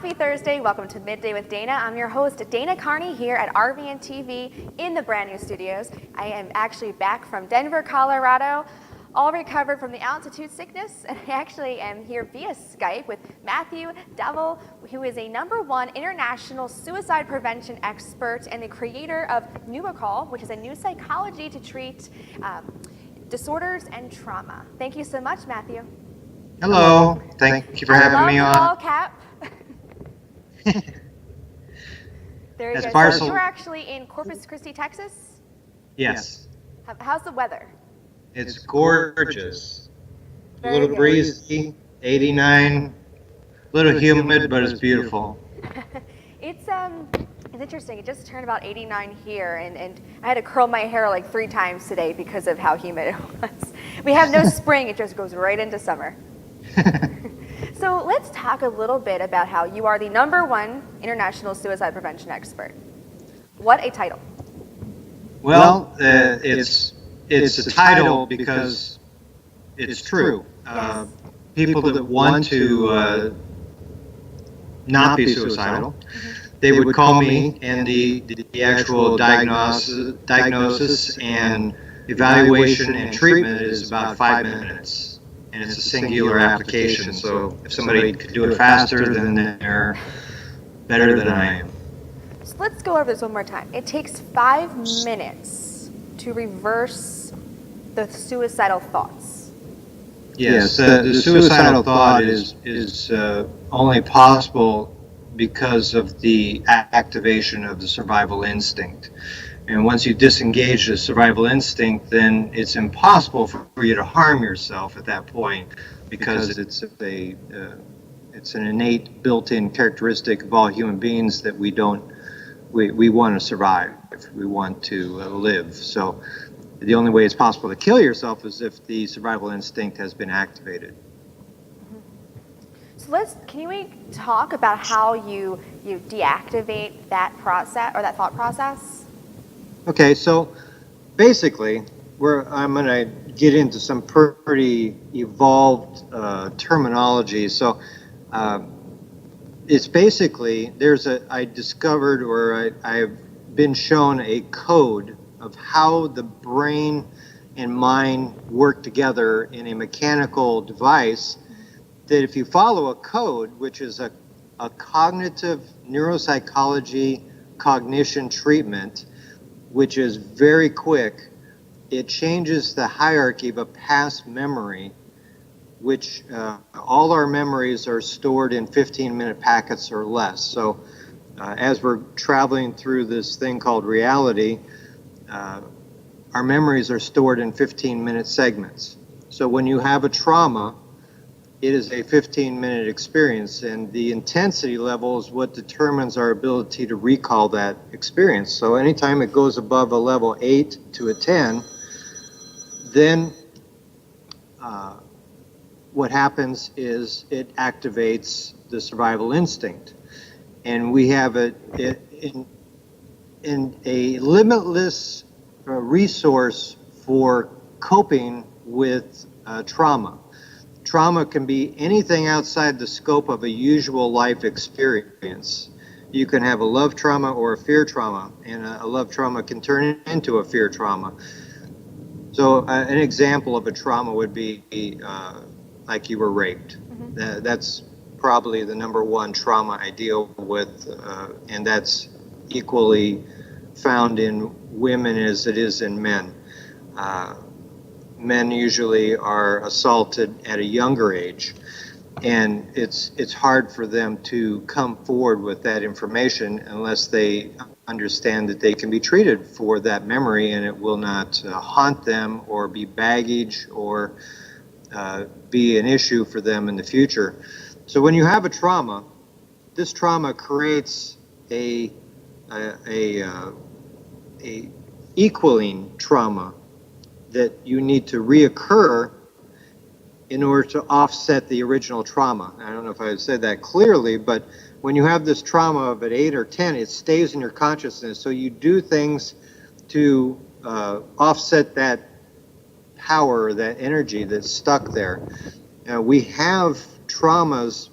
Happy Thursday. Welcome to Midday with Dana. I'm your host, Dana Carney, here at RVN TV in the brand new studios. I am actually back from Denver, Colorado, all recovered from the altitude sickness, and I actually am here via Skype with Matthew Dovel, who is a #1 international suicide prevention expert and the creator of Nu-Rekall, which is a new psychology to treat disorders and trauma. Thank you so much, Matthew. Hello. Thank you for having me on. All cap. There you go. So you're actually in Corpus Christi, Texas? Yes. How's the weather? It's gorgeous. A little breezy, 89, a little humid, but it's beautiful. It's interesting. It just turned about 89 here, and I had to curl my hair like 3 times today because of how humid it was. We have no spring. It just goes right into summer. So let's talk a little bit about how you are the #1 international suicide prevention expert. What a title. Well, it's a title because it's true. Yes. People that want to not be suicidal, they would call me, and the actual diagnosis and evaluation and treatment is about 5 minutes. And it's a singular application, so if somebody could do it faster, then they're better than I am. So let's go over this one more time. It takes 5 minutes to reverse the suicidal thoughts. Yes, the suicidal thought is only possible because of the activation of the survival instinct. And once you disengage the survival instinct, then it's impossible for you to harm yourself at that point, because it's an innate, built-in characteristic of all human beings that we want to survive. We want to live. So the only way it's possible to kill yourself is if the survival instinct has been activated. So can we talk about how you deactivate that process or that thought process? Okay, so basically, I'm going to get into some pretty evolved terminology. So it's basically, I discovered, or I've been shown a code of how the brain and mind work together in a mechanical device, that if you follow a code, which is a cognitive neuropsychology cognition treatment, which is very quick, it changes the hierarchy of a past memory, which all our memories are stored in 15-minute packets or less. So as we're traveling through this thing called reality, our memories are stored in 15-minute segments. So when you have a trauma, it is a 15-minute experience, and the intensity level is what determines our ability to recall that experience. So anytime it goes above a level 8 to a 10, then what happens is it activates the survival instinct. And we have a limitless resource for coping with trauma. Trauma can be anything outside the scope of a usual life experience. You can have a love trauma or a fear trauma, and a love trauma can turn into a fear trauma. So an example of a trauma would be like you were raped. That's probably the #1 trauma I deal with, and that's equally found in women as it is in men. Men usually are assaulted at a younger age, and it's hard for them to come forward with that information unless they understand that they can be treated for that memory, and it will not haunt them or be baggage or be an issue for them in the future. So when you have a trauma, this trauma creates a equaling trauma that you need to reoccur in order to offset the original trauma. I don't know if I said that clearly, but when you have this trauma of an 8 or 10, it stays in your consciousness. So you do things to offset that power, that energy that's stuck there. We have traumas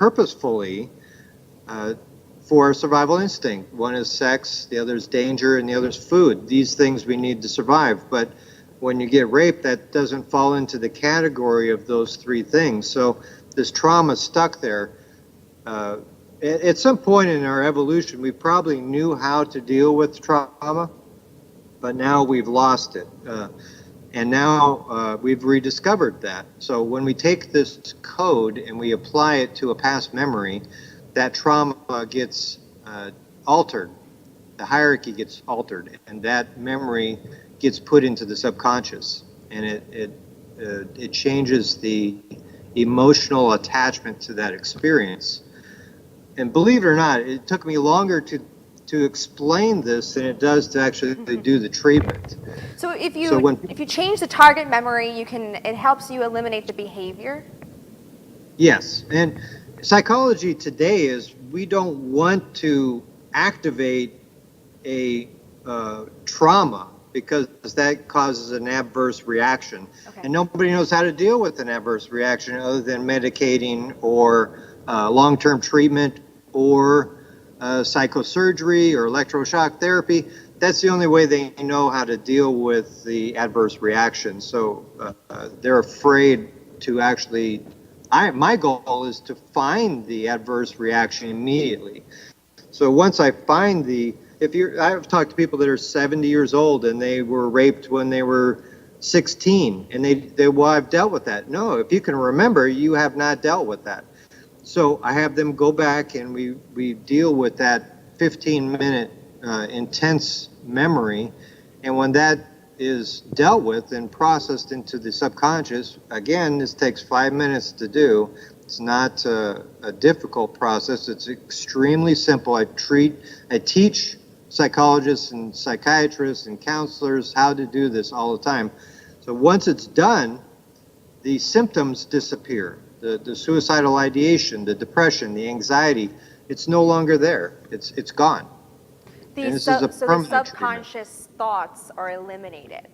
purposefully for survival instinct. One is sex, the other is danger, and the other is food. These things we need to survive. But when you get raped, that doesn't fall into the category of those three things. So this trauma stuck there. At some point in our evolution, we probably knew how to deal with trauma, but now we've lost it. And now we've rediscovered that. So when we take this code and we apply it to a past memory, that trauma gets altered. The hierarchy gets altered, and that memory gets put into the subconscious, and it changes the emotional attachment to that experience. And believe it or not, it took me longer to explain this than it does to actually do the treatment. So if you change the target memory, it helps you eliminate the behavior? Yes, and psychology today is we don't want to activate a trauma because that causes an adverse reaction. Okay. And nobody knows how to deal with an adverse reaction other than medicating or long-term treatment or psychosurgery or electroshock therapy. That's the only way they know how to deal with the adverse reaction. So they're afraid to actually, my goal is to find the adverse reaction immediately. So once I find I've talked to people that are 70 years old and they were raped when they were 16, and well, I've dealt with that. No, if you can remember, you have not dealt with that. So I have them go back and we deal with that 15-minute intense memory, and when that is dealt with and processed into the subconscious, again, this takes 5 minutes to do. It's not a difficult process. It's extremely simple. I teach psychologists and psychiatrists and counselors how to do this all the time. So once it's done, the symptoms disappear. The suicidal ideation, the depression, the anxiety, it's no longer there. It's gone. So the subconscious thoughts are eliminated.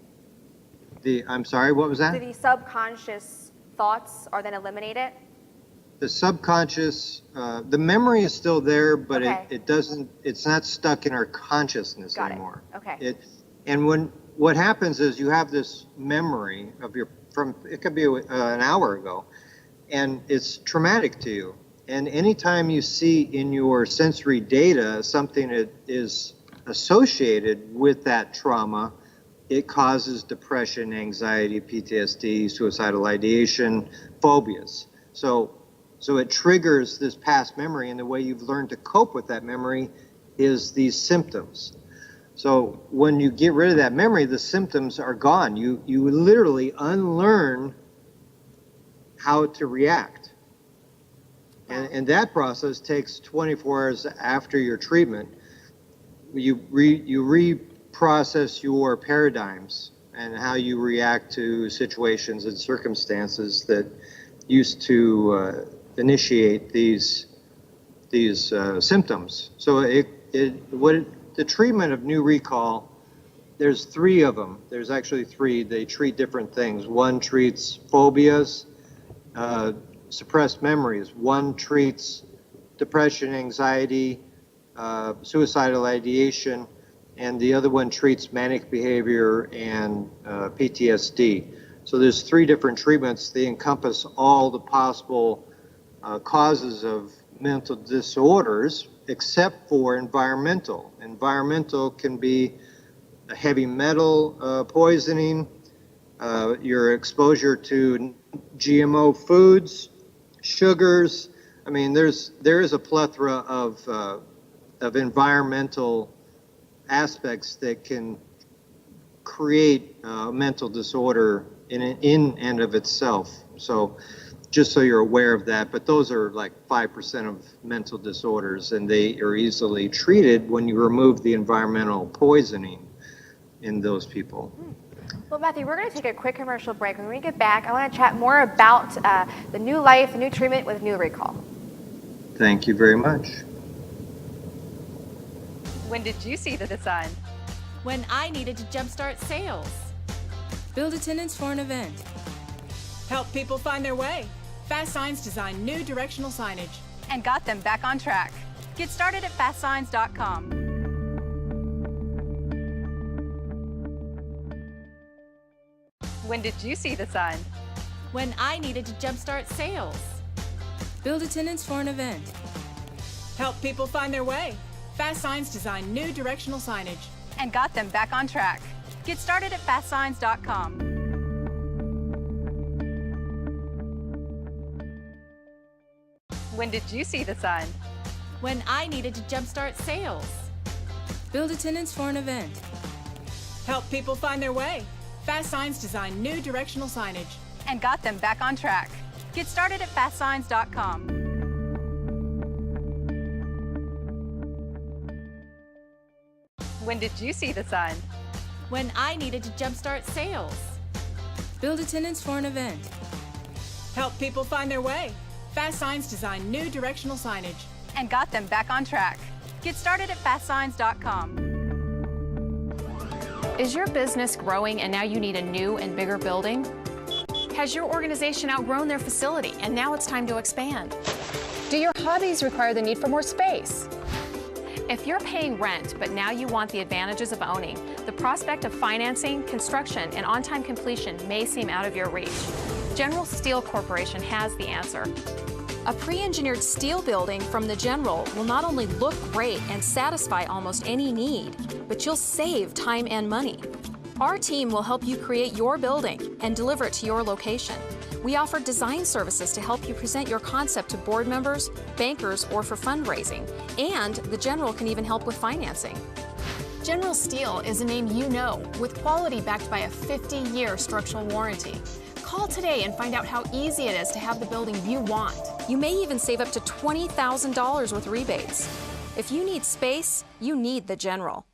I'm sorry, what was that? So the subconscious thoughts are then eliminated? The subconscious, the memory is still there, but okay. It's not stuck in our consciousness Got anymore. It. Okay. And what happens is you have this memory it could be an hour ago, and it's traumatic to you. And anytime you see in your sensory data something that is associated with that trauma, it causes depression, anxiety, PTSD, suicidal ideation, phobias. So it triggers this past memory, and the way you've learned to cope with that memory is these symptoms. So when you get rid of that memory, the symptoms are gone. You literally unlearn how to react. And that process takes 24 hours after your treatment. You reprocess your paradigms and how you react to situations and circumstances that used to initiate these symptoms. So the treatment of Nu-Rekall, there's three of them. There's actually three. They treat different things. One treats phobias, suppressed memories. One treats depression, anxiety, suicidal ideation, and the other one treats manic behavior and p.t.s.d. So there's three different treatments. They encompass all the possible causes of mental disorders except for environmental. Environmental can be a heavy metal poisoning, your exposure to GMO foods, sugars. I mean, there is a plethora of environmental aspects that can create a mental disorder in and of itself. So just so you're aware of that, but those are like 5% of mental disorders, and they are easily treated when you remove the environmental poisoning in those people. Well, Matthew, we're going to take a quick commercial break. When we get back, I want to chat more about the new life, the new treatment with Nu-Rekall. Thank you very much. When did you see the design? When I needed to jumpstart sales. Build attendance for an event. Help people find their way. Fast Signs designed new directional signage. And got them back on track. Get started at fastsigns.com. When did you see the sign? When I needed to jumpstart sales. Build attendance for an event. Help people find their way. Fast Signs design new directional signage. And got them back on track. Get started at fastsigns.com. When did you see the sign? When I needed to jumpstart sales. Build attendance for an event. Help people find their way. Fast Signs design new directional signage. And got them back on track. Get started at fastsigns.com. When did you see the sign? When I needed to jumpstart sales. Build attendance for an event. Help people find their way. Fast Signs design new directional signage. And got them back on track. Get started at fastsigns.com. Is your business growing and now you need a new and bigger building? Has your organization outgrown their facility and now it's time to expand? Do your hobbies require the need for more space? If you're paying rent but now you want the advantages of owning, the prospect of financing, construction, and on-time completion may seem out of your reach. General Steel Corporation has the answer. A pre-engineered steel building from the General will not only look great and satisfy almost any need, but you'll save time and money. Our team will help you create your building and deliver it to your location. We offer design services to help you present your concept to board members, bankers, or for fundraising. And the General can even help with financing. General Steel is a name you know, with quality backed by a 50-year structural warranty. Call today and find out how easy it is to have the building you want. You may even save up to $20,000 with rebates. If you need space, you need the General.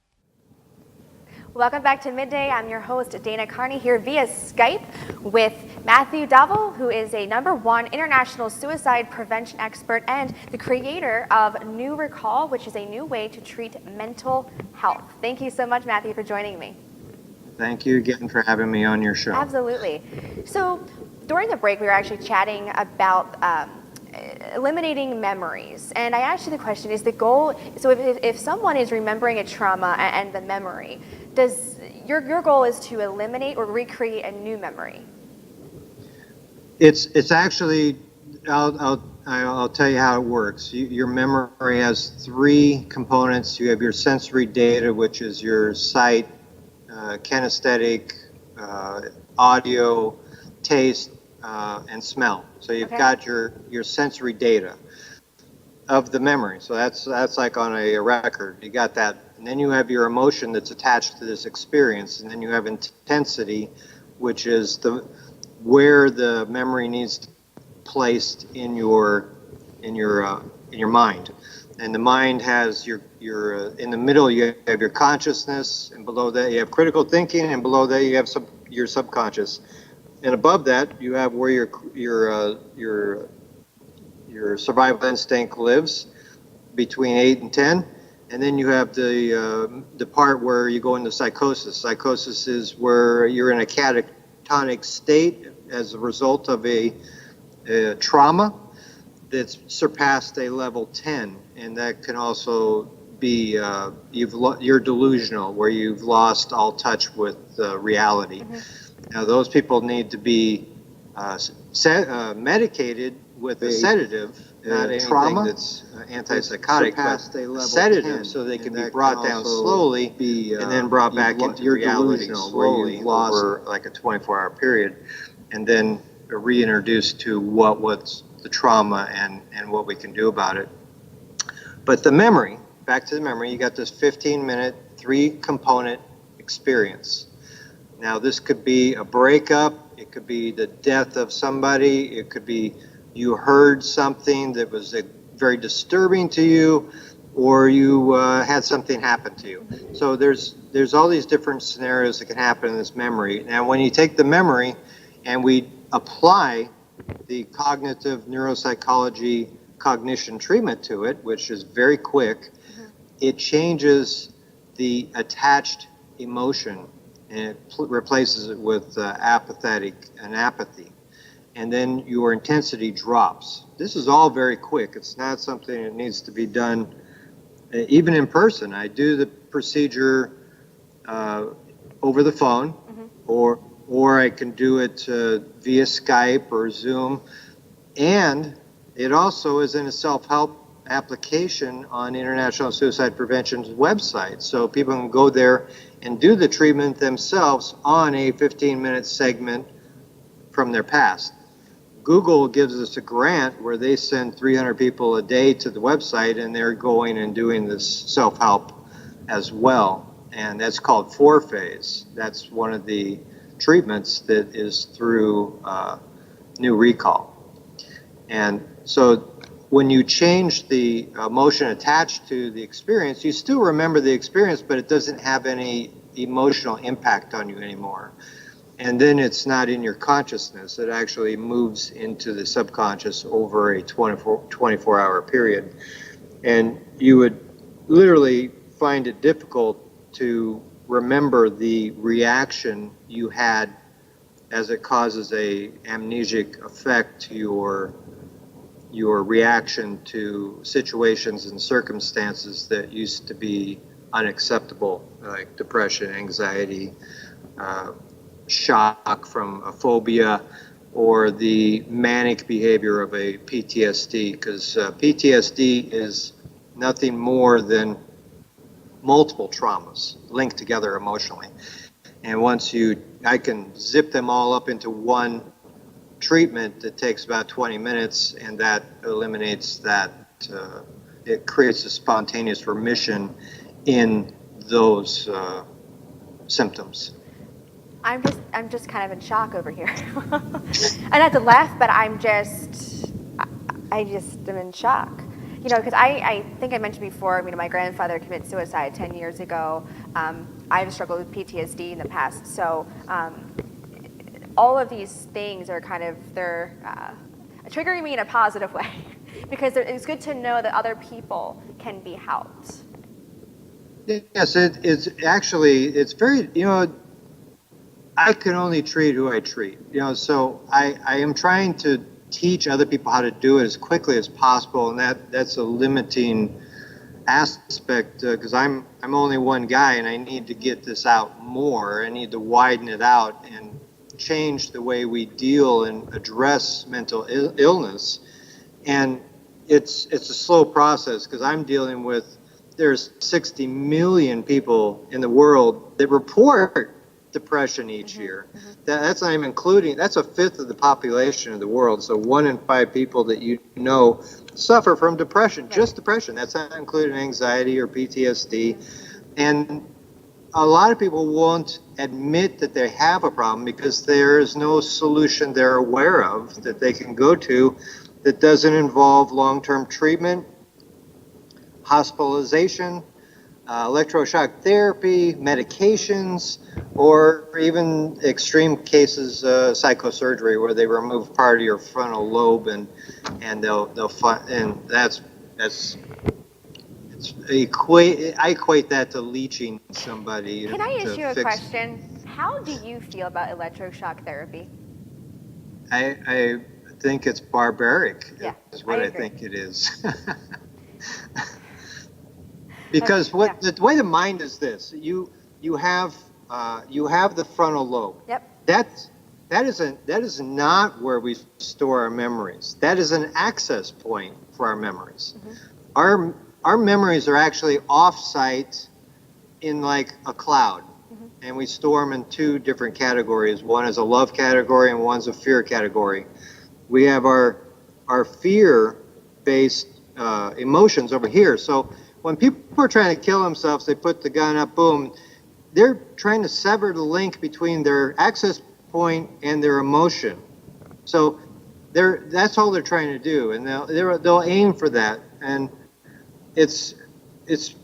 Welcome back to Midday. I'm your host, Dana Carney, here via Skype with Matthew Dovel, who is a #1 international suicide prevention expert and the creator of Nu-Rekall, which is a new way to treat mental health. Thank you so much, Matthew, for joining me. Thank you again for having me on your show. Absolutely. So during the break, we were actually chatting about eliminating memories. And I asked you the question, is the goal, so if someone is remembering a trauma and the memory, does your goal is to eliminate or recreate a new memory? It's actually, I'll tell you how it works. Your memory has 3 components. You have your sensory data, which is your sight, kinesthetic, audio, taste, and smell. So you've got your sensory data of the memory. So that's like on a record. You got that. And then you have your emotion that's attached to this experience. And then you have intensity, which is where the memory needs to be placed in your mind. And the mind has your in the middle you have your consciousness, and below that you have critical thinking, and below that you have your subconscious. And above that, you have where your survival instinct lives, between 8 and 10. And then you have the part where you go into psychosis. Psychosis is where you're in a catatonic state as a result of a trauma that's surpassed a level 10, and that can also be you're delusional, where you've lost all touch with reality. Mm-hmm. Now, those people need to be medicated with a sedative, not anything trauma that's antipsychotic, but a sedative, so they can be brought down slowly and then brought back into reality slowly over like a 24-hour period, and then reintroduced to what's the trauma and what we can do about it. But the memory, back to the memory, you got this 15-minute, 3-component experience. Now, this could be a breakup, it could be the death of somebody, it could be you heard something that was very disturbing to you, or you had something happen to you. So there's all these different scenarios that can happen in this memory. Now, when you take the memory and we apply the cognitive neuropsychology cognition treatment to it, which is very quick, it changes the attached emotion and it replaces it with apathy. And then your intensity drops. This is all very quick. It's not something that needs to be done even in person. I do the procedure over the phone, or I can do it via Skype or Zoom. And it also is in a self-help application on International Suicide Prevention's website. So people can go there and do the treatment themselves on a 15-minute segment from their past. Google gives us a grant where they send 300 people a day to the website, and they're going and doing this self-help as well. And that's called 4-phase. That's one of the treatments that is through Nu-Rekall. And so when you change the emotion attached to the experience, you still remember the experience, but it doesn't have any emotional impact on you anymore. And then it's not in your consciousness. It actually moves into the subconscious over a 24-hour period. And you would literally find it difficult to remember the reaction you had, as it causes a amnesic effect to your reaction to situations and circumstances that used to be unacceptable, like depression, anxiety, shock from a phobia, or the manic behavior of a PTSD, because PTSD is nothing more than multiple traumas linked together emotionally. And once I can zip them all up into one treatment that takes about 20 minutes, and that eliminates that, it creates a spontaneous remission in those symptoms. I'm just kind of in shock over here. I not to laugh, but I just am in shock. You know, because I think I mentioned before, you know, my grandfather committed suicide 10 years ago. I've struggled with PTSD in the past. So all of these things are kind of, they're triggering me in a positive way because it's good to know that other people can be helped. Yes, it's actually, it's very, you know, I can only treat who I treat, you know, so I am trying to teach other people how to do it as quickly as possible, and that's a limiting aspect because I'm only one guy, and I need to get this out more. I need to widen it out and change the way we deal and address mental illness. And it's a slow process because I'm dealing with, there's 60 million people in the world that report depression each year. That's not even including, that's a fifth of the population of the world. So 1 in 5 people that you know suffer from depression, just depression. That's not including anxiety or PTSD. And a lot of people won't admit that they have a problem because there is no solution they're aware of that they can go to that doesn't involve long-term treatment, hospitalization, electroshock therapy, medications, or even extreme cases, psychosurgery, where they remove part of your frontal lobe, and they'll find, and I equate that to leeching somebody. Can I ask you a question? How do you feel about electroshock therapy? I think it's barbaric. Yeah, is what I I agree. think it is. Because the way the mind is this, you have the frontal lobe. Yep. That is not where we store our memories. That is an access point for our memories. Our memories are actually off-site in like a cloud, and we store them in 2 different categories. One is a love category, and one's a fear category. We have our fear-based emotions over here. So when people are trying to kill themselves, they put the gun up, boom. They're trying to sever the link between their access point and their emotion. So that's all they're trying to do, and they'll aim for that. And it's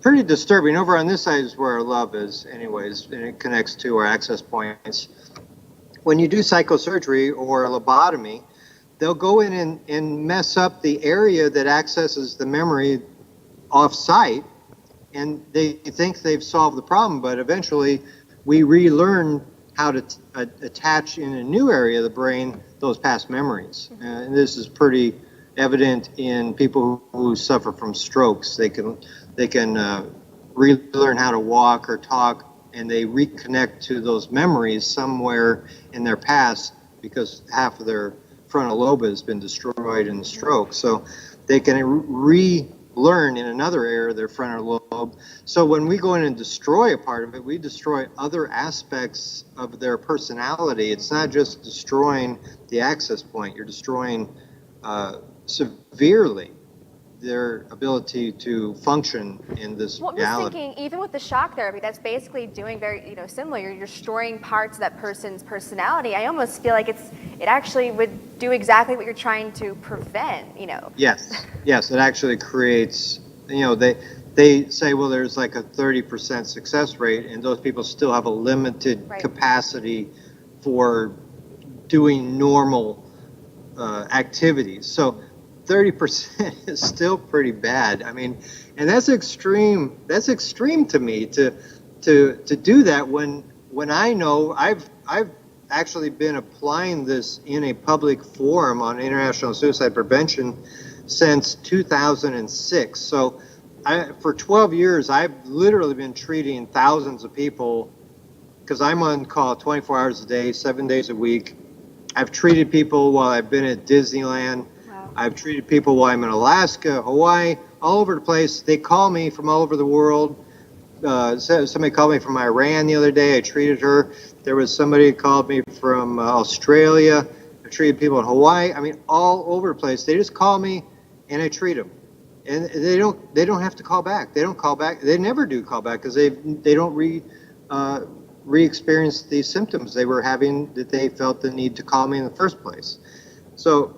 pretty disturbing. Over on this side is where our love is, anyways, and it connects to our access points. When you do psychosurgery or lobotomy, they'll go in and mess up the area that accesses the memory off-site, and they think they've solved the problem, but eventually we relearn how to attach in a new area of the brain those past memories. And this is pretty evident in people who suffer from strokes. they can relearn how to walk or talk, and they reconnect to those memories somewhere in their past because half of their frontal lobe has been destroyed in the stroke. So they can relearn in another area of their frontal lobe. So when we go in and destroy a part of it, we destroy other aspects of their personality. It's not just destroying the access point, you're destroying severely their ability to function in this Well, I'm just reality. thinking, even with the shock therapy, that's basically doing very, similar. You're destroying parts of that person's personality. I almost feel like it actually would do exactly what you're trying to prevent. Yes, it actually creates, they say, well, there's like a 30% success rate, and those people still have a limited capacity for doing normal activities. So 30% is still pretty bad. I mean, and that's extreme. That's extreme to me to do that when I know I've actually been applying this in a public forum on international suicide prevention since 2006. So for 12 years, I've literally been treating thousands of people because I'm on call 24 hours a day, 7 days a week. I've treated people while I've been at Disneyland. Wow. I've treated people while I'm in Alaska, Hawaii, all over the place. They call me from all over the world. Somebody called me from Iran the other day. I treated her. There was somebody who called me from Australia. I treated people in Hawaii. I mean, all over the place. They just call me, and I treat them. And they don't have to call back. They don't call back. They never do call back because they don't re-experience these symptoms they were having that they felt the need to call me in the first place. So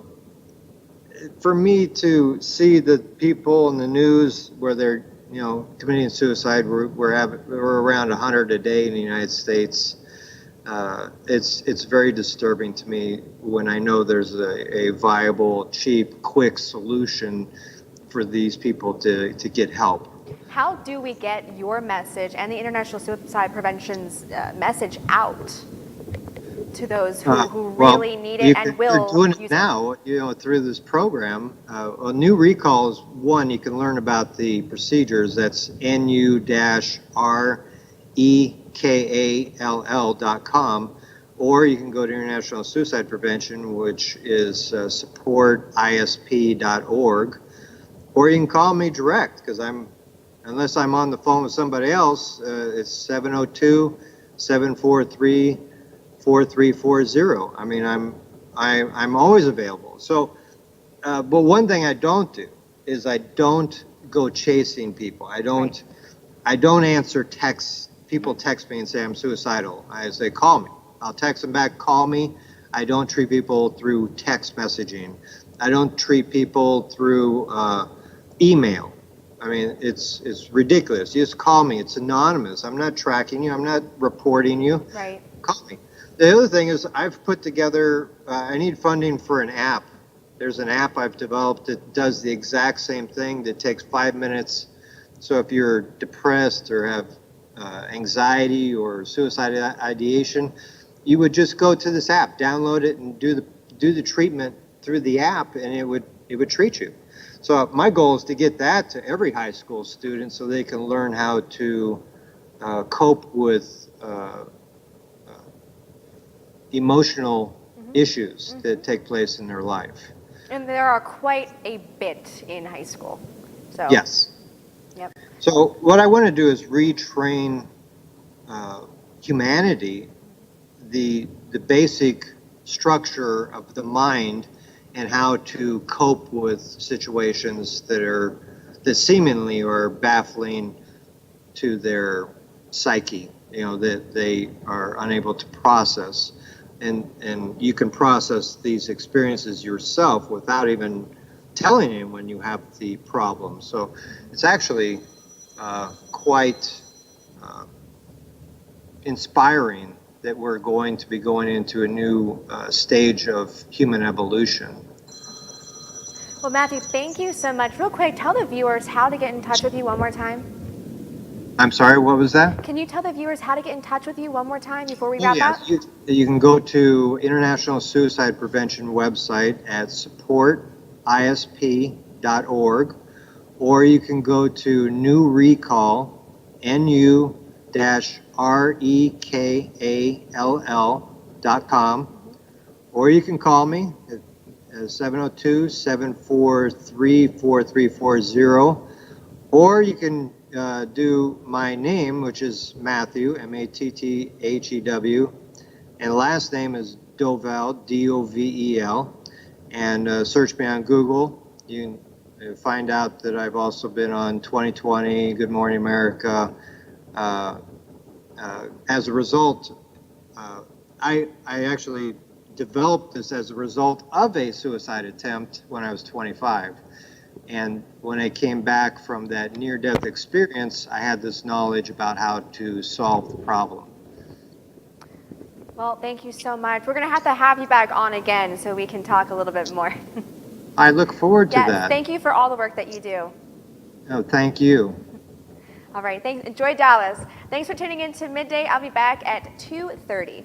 for me to see the people in the news where they're committing suicide, we're around 100 a day in the United States. It's very disturbing to me when I know there's a viable, cheap, quick solution for these people to get help. How do we get your message and the International Suicide Prevention's message out to those who really need it and will They're doing use it now, through this program. Nu-Rekall is one. You can learn about the procedures. That's nu-rekall.com, or you can go to International Suicide Prevention, which is supportisp.org, or you can call me direct because unless I'm on the phone with somebody else, it's 702-743-4340. I mean, I'm always available. So, but one thing I don't do is I don't go chasing people. I don't answer texts. People text me and say I'm suicidal. I say, call me. I'll text them back, call me. I don't treat people through text messaging. I don't treat people through email. I mean, it's ridiculous. You just call me. It's anonymous. I'm not tracking you. I'm not reporting you. Right. Call me. The other thing is I've put together, I need funding for an app. There's an app I've developed that does the exact same thing that takes 5 minutes. So if you're depressed or have anxiety or suicidal ideation, you would just go to this app, download it, and do the treatment through the app, and it would treat you. So my goal is to get that to every high school student so they can learn how to cope with emotional issues that take place in their life. And there are quite a bit in high school. So Yes. Yep. So what I want to do is retrain humanity, the basic structure of the mind, and how to cope with situations that seemingly are baffling to their psyche, that they are unable to process. And you can process these experiences yourself without even telling anyone you have the problem. So it's actually quite inspiring that we're going to be going into a new stage of human evolution. Well, Matthew, thank you so much. Real quick, tell the viewers how to get in touch with you one more time. I'm sorry, what was that? Can you tell the viewers how to get in touch with you one more time before we wrap up? You can go to International Suicide Prevention website at supportisp.org, or you can go to Nu-Rekall, NU-REKALL.com, or you can call me at 702-743-4340, or you can do my name, which is Matthew, M-A-T-T-H-E-W, and last name is Dovel, D-O-V-E-L, and search me on Google. You can find out that I've also been on 2020, Good Morning America. As a result, I actually developed this as a result of a suicide attempt when I was 25. And when I came back from that near-death experience, I had this knowledge about how to solve the problem. Well, thank you so much. We're going to have you back on again so we can talk a little bit more. I look forward to Yes, that. thank you for all the work that you do. Oh, thank you. All right, thanks. Enjoy Dallas. Thanks for tuning in to Midday. I'll be back at 2:30.